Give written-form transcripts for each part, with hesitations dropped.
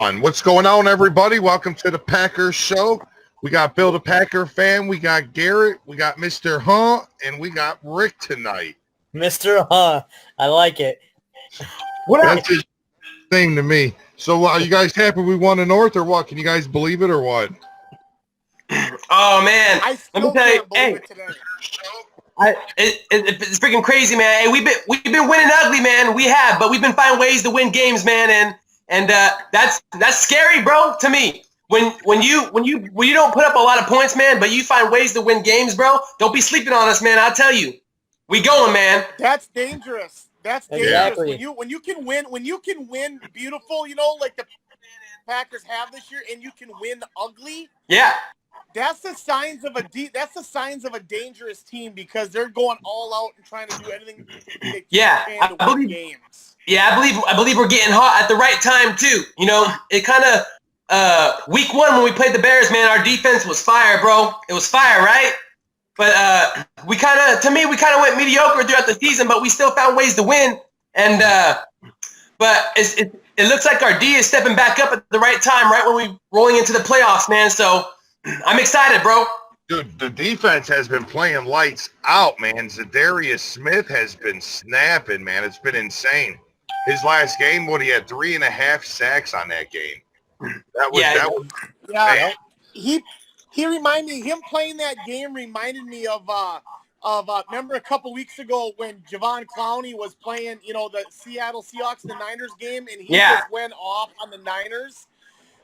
What's going on, everybody? Welcome to the Packers show. We got Bill the Packer fan, we got Garrett, we got Mr. Hunt, and we got Rick tonight. Mr. Huh, I like it. That's his name to me. So are you guys happy we won the North or what? Can you guys believe it or what? Oh, man. Let me tell you. Hey, it's freaking crazy, man. Hey, we've been winning ugly, man. We have, but we've been finding ways to win games, man. And that's scary, bro, to me. When you don't put up a lot of points, man, but you find ways to win games, bro, don't be sleeping on us, man. I'll tell you. We going, man. That's dangerous. That's dangerous. Exactly. When you can win beautiful, like the Packers have this year, and you can win ugly. Yeah. That's the signs of a dangerous team because they're going all out and trying to do anything they can to win games. Yeah, I believe we're getting hot at the right time too. It kind of week one when we played the Bears, man, our defense was fire, bro. It was fire, right? But we kind of went mediocre throughout the season, but we still found ways to win. And but it looks like our D is stepping back up at the right time, right when we rolling into the playoffs, man. So I'm excited, bro. Dude, the defense has been playing lights out, man. Za'Darius Smith has been snapping, man. It's been insane. His last game, he had 3.5 sacks on that game. Him playing that game reminded me of remember a couple weeks ago when Javon Clowney was playing, the Seattle Seahawks, the Niners game, and he just went off on the Niners.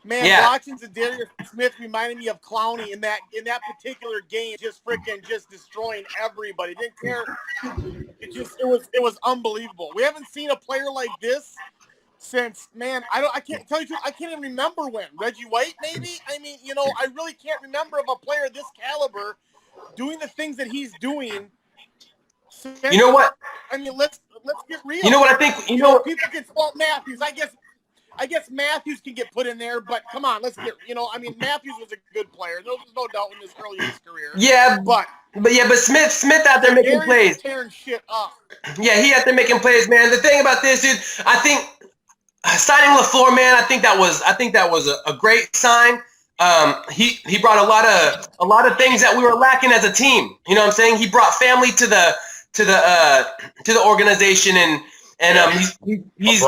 Man, watching Za'Darius Smith reminded me of Clowney in that particular game, just destroying everybody. Didn't care. It was unbelievable. We haven't seen a player like this since, man, I can't tell you, I can't even remember when. Reggie White, maybe? I mean, I really can't remember of a player this caliber doing the things that he's doing. You know what? I mean, let's get real. You know what I think? People can fault Matthews. I guess Matthews can get put in there, but come on, let's get, Matthews was a good player. There's no doubt in his career. Yeah, but Smith out there making plays. Tearing shit up. Yeah, he out there making plays, man. The thing about this, dude, I think signing LaFleur, man, I think that was a great sign. He brought a lot of things that we were lacking as a team. You know what I'm saying? He brought family to the organization, and he's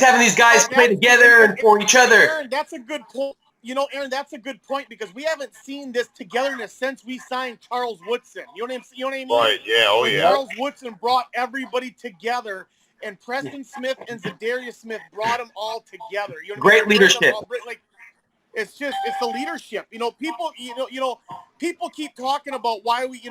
having these guys play together and for each other. Aaron, that's a good point. Aaron, that's a good point because we haven't seen this togetherness since we signed Charles Woodson. You know what I mean? Right, yeah, oh yeah. Charles Woodson brought everybody together, and Preston Smith and Za'Darius Smith brought them all together. Great leadership. It's the leadership. People keep talking about why we,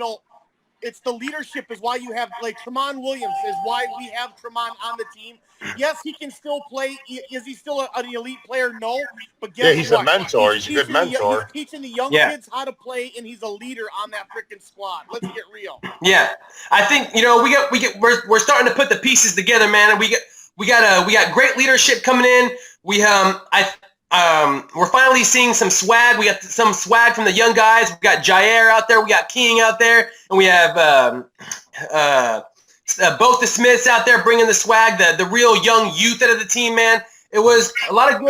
it's the leadership is why you have, like, Tramon Williams is why we have Tramon on the team. Yes, he can still play. Is he still an elite player? No. But guess he's what? A mentor. He's a good mentor. He's teaching the young kids how to play, and he's a leader on that freaking squad. Let's get real. Yeah. I think, we're starting to put the pieces together, man. And we got great leadership coming in. We're finally seeing some swag. We got some swag from the young guys. We got Jair out there. We got King out there, and we have both the Smiths out there bringing the swag, the real young youth out of the team, man. It was a lot of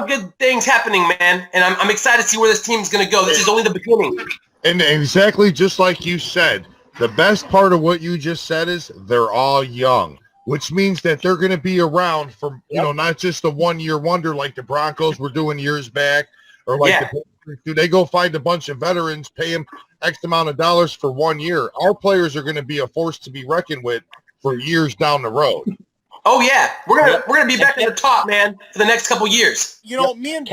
good things happening, man. And I'm excited to see where this team's going to go. This is only the beginning. And exactly just like you said, the best part of what you just said is they're all young, which means that they're going to be around for, not just a one-year wonder like the Broncos were doing years back, or like do they go find a bunch of veterans, pay them X amount of dollars for 1 year? Our players are going to be a force to be reckoned with for years down the road. Oh yeah, we're gonna be back at the top, man, for the next couple years. Me and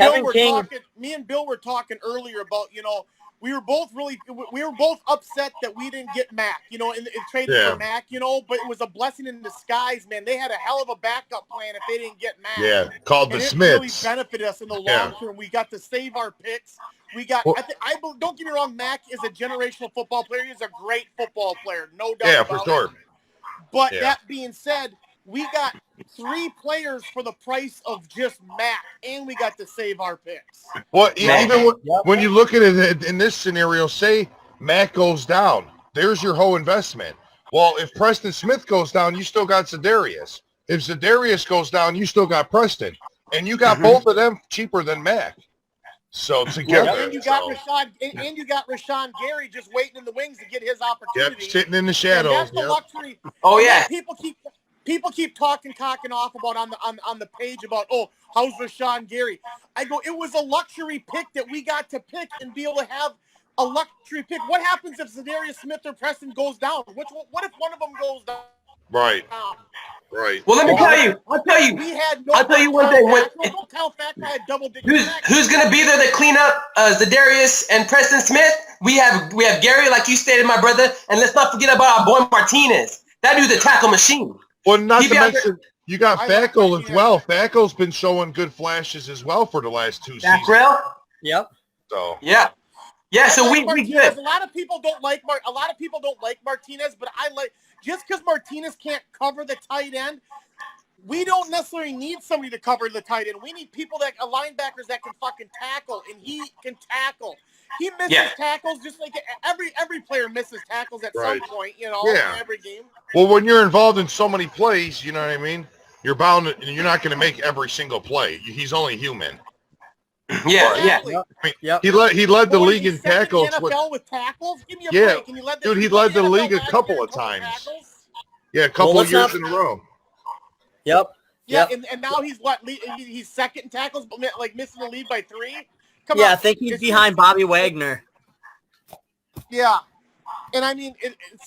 Bill were talking earlier about, we were both upset that we didn't get Mac, and traded for Mac, but it was a blessing in disguise, man. They had a hell of a backup plan if they didn't get Mac. Yeah, called the Smiths. It really benefited us in the long term. We got to save our picks. We got. Don't get me wrong. Mac is a generational football player. He's a great football player, no doubt. Yeah, for sure. But that being said, we got 3 players for the price of just Mac, and we got to save our picks. Well, even when you look at it in this scenario, say Mac goes down, there's your whole investment. Well, if Preston Smith goes down, you still got Za'Darius. If Za'Darius goes down, you still got Preston. And you got both of them cheaper than Mac. So together, and you got Rashawn Gary just waiting in the wings to get his opportunity. sitting in the shadows. And that's the luxury. Oh yeah. People keep cocking off about on the page about, oh, how's Rashawn Gary? I go, it was a luxury pick that we got to pick and be able to have a luxury pick. What happens if Zadarius Smith or Preston goes down? What if one of them goes down? Right. Right. Well, let me tell you. I'll tell you. I'll tell you one thing. Who's going to be there to clean up Zadarius and Preston Smith? We have Gary, like you stated, my brother, and let's not forget about our boy Martinez. That dude's a tackle machine. Well, not to mention, you got Fackel as well. Fackel's been showing good flashes as well for the last 2 seasons. Yep. So yeah. Yeah, so we good. A lot of people don't like Martinez, but I like, just because Martinez can't cover the tight end, we don't necessarily need somebody to cover the tight end. We need people linebackers that can fucking tackle, and he can tackle. He misses tackles just like every player misses tackles at some point, in every game. Well, when you're involved in so many plays, you know what I mean? You're bound, you're not going to make every single play. He's only human. Yeah, exactly. yeah. He led the league in tackles. with tackles? Give me a break. And he led the league a couple of times. Yeah, a couple of years in a row. Yep. Yeah, and now he's second in tackles, but like missing the lead by 3. Come on. I think he's behind Bobby Wagner. Yeah. And I mean,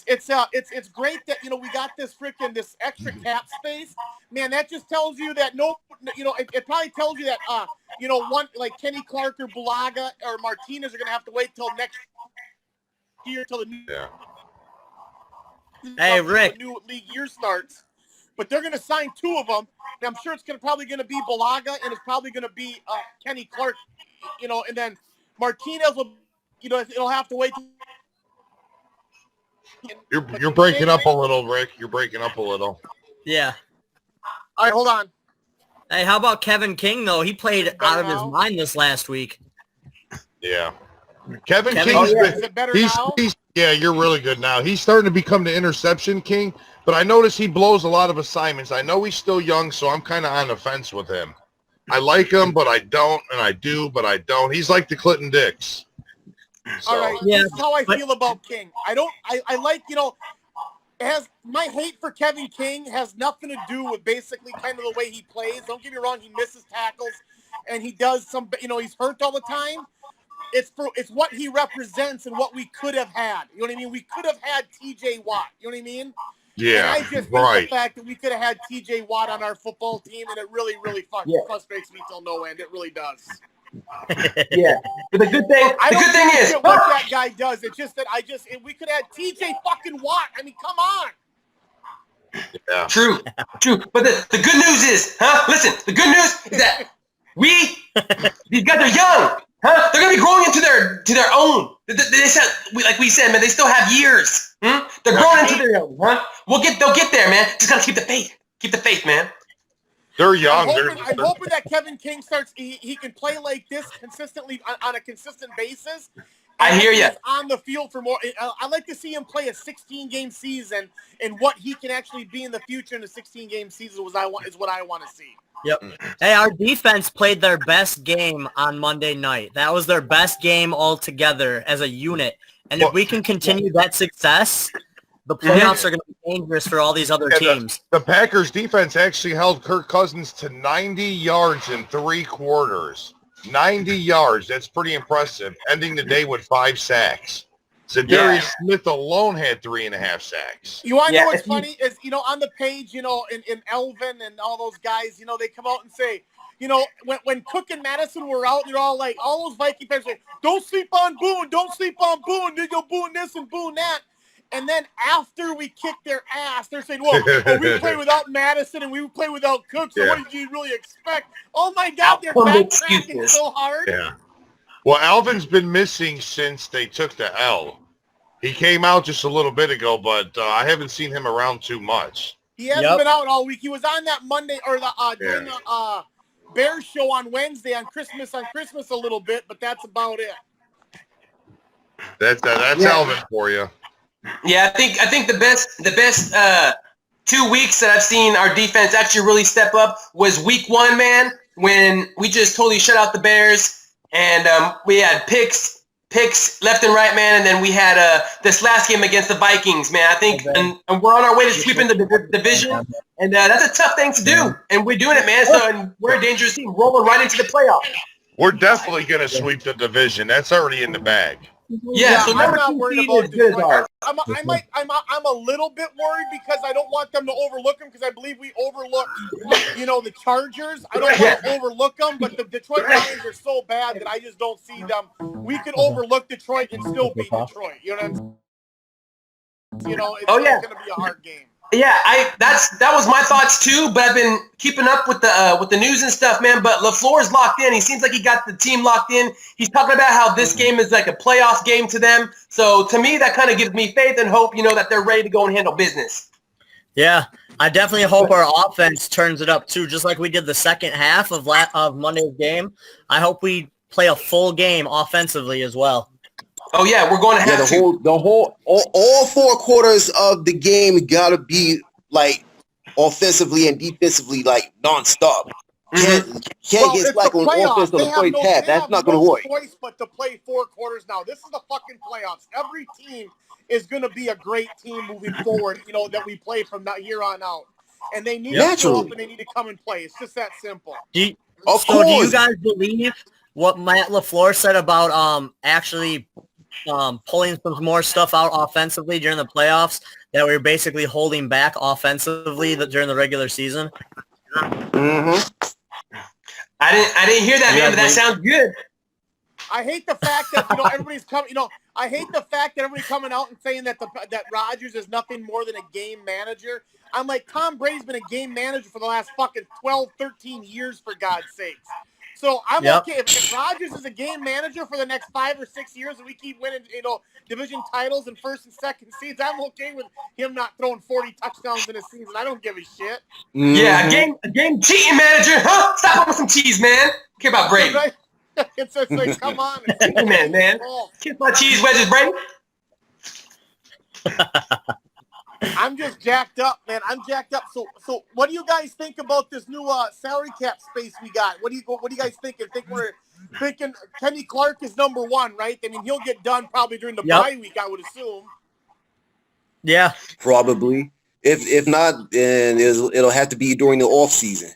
it's great that, we got this extra cap space. Man, that just tells you that it probably tells you that, one like Kenny Clark or Bulaga or Martinez are going to have to wait till next year till the new league year starts. But they're going to sign 2 of them. And I'm sure it's probably going to be Bulaga and it's probably going to be Kenny Clark, and then Martinez will, it'll have to wait. You're breaking up a little, Rick. You're breaking up a little. Yeah. All right, hold on. Hey, how about Kevin King, though? He played out of his mind this last week. Yeah. Kevin King's is it better now? Yeah, you're really good now. He's starting to become the interception king, but I notice he blows a lot of assignments. I know he's still young, so I'm kind of on the fence with him. I like him, but I don't, and I do, but I don't. He's like the Clinton Dix. So. All right, this is how I feel about King. I like, my hate for Kevin King has nothing to do with basically kind of the way he plays. Don't get me wrong, he misses tackles, and he does some, he's hurt all the time. It's what he represents and what we could have had. You know what I mean? We could have had T.J. Watt. You know what I mean? Yeah, and I just think the fact that we could have had T.J. Watt on our football team, and it really, really frustrates me till no end. It really does. Yeah, but the good thing is what that guy does. It's just that we could have T.J. fucking Watt. I mean, come on. Yeah. True. But the good news is, listen, the good news is that these guys are young. They're gonna be growing into their own. Like we said, man, they still have years. They're growing into their own. They'll get there, man. Just gotta keep the faith. Keep the faith, man. They're young. I'm hoping that Kevin King starts. He can play like this consistently on a consistent basis. I hear you. On the field for more. I like to see him play a 16-game season, and what he can actually be in the future in a 16-game season is what I want to see. Yep. Hey, our defense played their best game on Monday night. That was their best game altogether as a unit. And if we can continue that success, the playoffs are going to be dangerous for all these other teams. The Packers defense actually held Kirk Cousins to 90 yards in 3 quarters. 90 yards. That's pretty impressive. Ending the day with 5 sacks. Zadarius Smith alone had 3.5 sacks. You want to know what's funny is, on the page, in Elvin and all those guys, they come out and say, when Cook and Madison were out, they're all like, all those Viking fans say, don't sleep on Boone, then you'll Boone this and Boone that. And then after we kick their ass, they're saying, well, we play without Madison and we play without Cook, so what did you really expect? Oh, my God, they're backtracking so hard. Yeah. Well, Alvin's been missing since they took the L. He came out just a little bit ago, but I haven't seen him around too much. He hasn't been out all week. He was on that Monday or during the Bears show on Wednesday on Christmas a little bit, but that's about it. That's Alvin for you. Yeah, I think the best 2 weeks that I've seen our defense actually really step up was week 1, man. when we just totally shut out the Bears, and we had picks left and right, man, and then we had this last game against the Vikings, man. I think, and we're on our way to sweeping the division, and that's a tough thing to do, and we're doing it, man. So, and we're a dangerous team, rolling right into the playoffs. We're definitely going to sweep the division. That's already in the bag. Yeah, so I'm not worried about Detroit. I'm a little bit worried because I don't want them to overlook them because I believe we overlooked, the Chargers. I don't want to overlook them, but the Detroit Lions are so bad that I just don't see them. We could overlook Detroit and still beat Detroit. You know what I'm saying? It's going to be a hard game. Yeah, that was my thoughts too. But I've been keeping up with the news and stuff, man. But LaFleur's locked in. He seems like he got the team locked in. He's talking about how this game is like a playoff game to them. So to me, that kind of gives me faith and hope, that they're ready to go and handle business. Yeah, I definitely hope our offense turns it up too, just like we did the second half of Monday's game. I hope we play a full game offensively as well. Oh yeah, we're going to have all 4 quarters of the game gotta be like offensively and defensively like nonstop. Can't get slack on offense on the first half. That's not gonna work. Choice but to play 4 quarters now. This is the fucking playoffs. Every team is gonna be a great team moving forward. That we play from here on out, and they need to show up and they need to come and play. It's just that simple. Do you guys believe what Matt LaFleur said about actually pulling some more stuff out offensively during the playoffs, that we were basically holding back offensively during the regular season? Mm-hmm. I didn't hear that, man, but that sounds good. I hate the fact that everybody's coming. I hate the fact that everybody's coming out and saying that that Rodgers is nothing more than a game manager. I'm like, Tom Brady's been a game manager for the last fucking 12, 13 years, for God's sakes. So I'm okay if Rodgers is a game manager for the next 5 or 6 years and we keep winning, division titles and first and second seeds. I'm okay with him not throwing 40 touchdowns in a season. I don't give a shit. Yeah, a game cheating manager, huh? Stop up with some cheese, man. Care about Brady. Right? It's like, come on, man. Kiss my cheese wedges, Brady. I'm just jacked up, man. I'm jacked up. So what do you guys think about this new salary cap space we got? What do you guys think? We're thinking Kenny Clark is number 1, right? I mean, he'll get done probably during the bye week, I would assume. Yeah, probably. If not, then it'll have to be during the off season.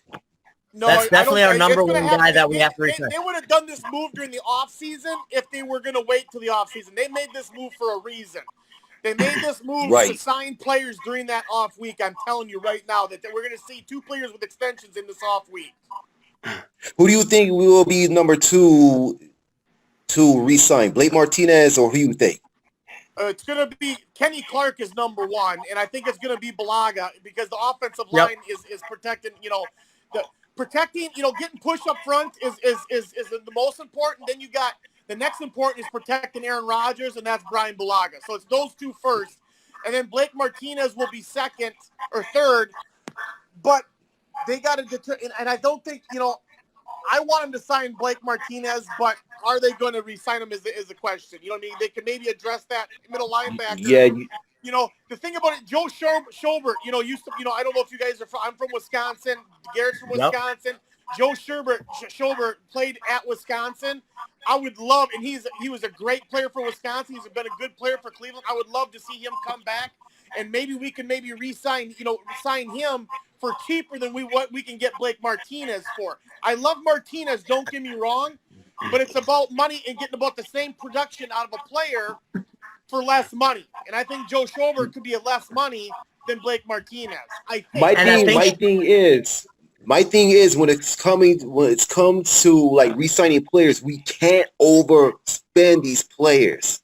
No, that's definitely our number 1 guy that we have to return. They would have done this move during the off season if they were going to wait till the off season. They made this move for a reason. They made this move to sign players during that off week. I'm telling you right now that we're going to see 2 players with extensions in this off week. Who do you think will be number 2 to re-sign? Blake Martinez, or who do you think? It's going to be Kenny Clark is number 1, and I think it's going to be Bulaga because the offensive line is protecting. Getting push up front is the most important. Then you got. The next important is protecting Aaron Rodgers, and that's Brian Bulaga. So it's those 2 first. And then Blake Martinez will be second or third. But they got to deter. And I don't think, I want them to sign Blake Martinez, but are they going to re-sign him is the question. You know what I mean? They can maybe address that middle linebacker. Yeah. The thing about it, Joe Schobert, used to, I don't know if you guys are from, I'm from Wisconsin. Garrett's from Wisconsin. Joe Schobert played at Wisconsin. I would love, and he was a great player for Wisconsin. He's been a good player for Cleveland. I would love to see him come back, and maybe we can re-sign, sign him for cheaper than what we can get Blake Martinez for. I love Martinez, don't get me wrong, but it's about money and getting about the same production out of a player for less money. And I think Joe Schobert could be a less money than Blake Martinez. I think. My thing is when it comes to like re-signing players, we can't overspend these players.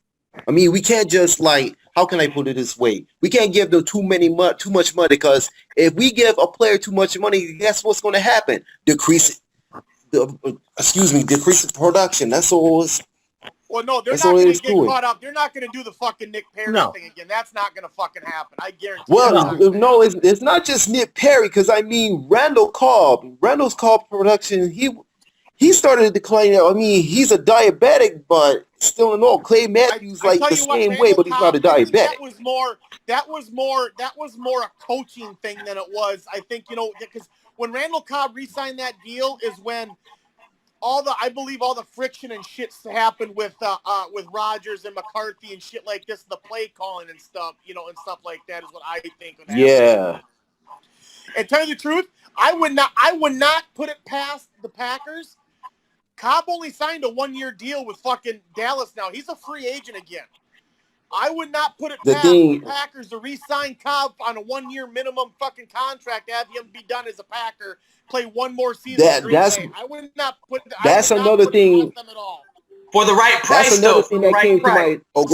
I mean, we can't just how can I put it this way? We can't give them too much money, because if we give a player too much money, guess what's going to happen? Decrease production. That's all. Well, no, they're not going to get caught up. They're not going to do the fucking Nick Perry thing again. That's not going to fucking happen. I guarantee. Well, no, it's not just Nick Perry, because I mean Randall Cobb. Randall's Cobb production, he started to decline. I mean, he's a diabetic, but still in all, Clay Matthews the same way, but he's not a diabetic. That was more a coaching thing than it was. I think because when Randall Cobb re-signed that deal is when I believe all the friction and shit happened with Rodgers and McCarthy and shit like this, the play calling and stuff, and stuff like that is what I think would happen. Yeah. And tell you the truth, I would not put it past the Packers. Cobb only signed a 1-year deal with fucking Dallas now. He's a free agent again. I would not put it past the Packers to re-sign Cobb on a 1-year minimum fucking contract, have him be done as a Packer, play one more season. I would not put. That's another thing. For the right price, that's another thing that came to my.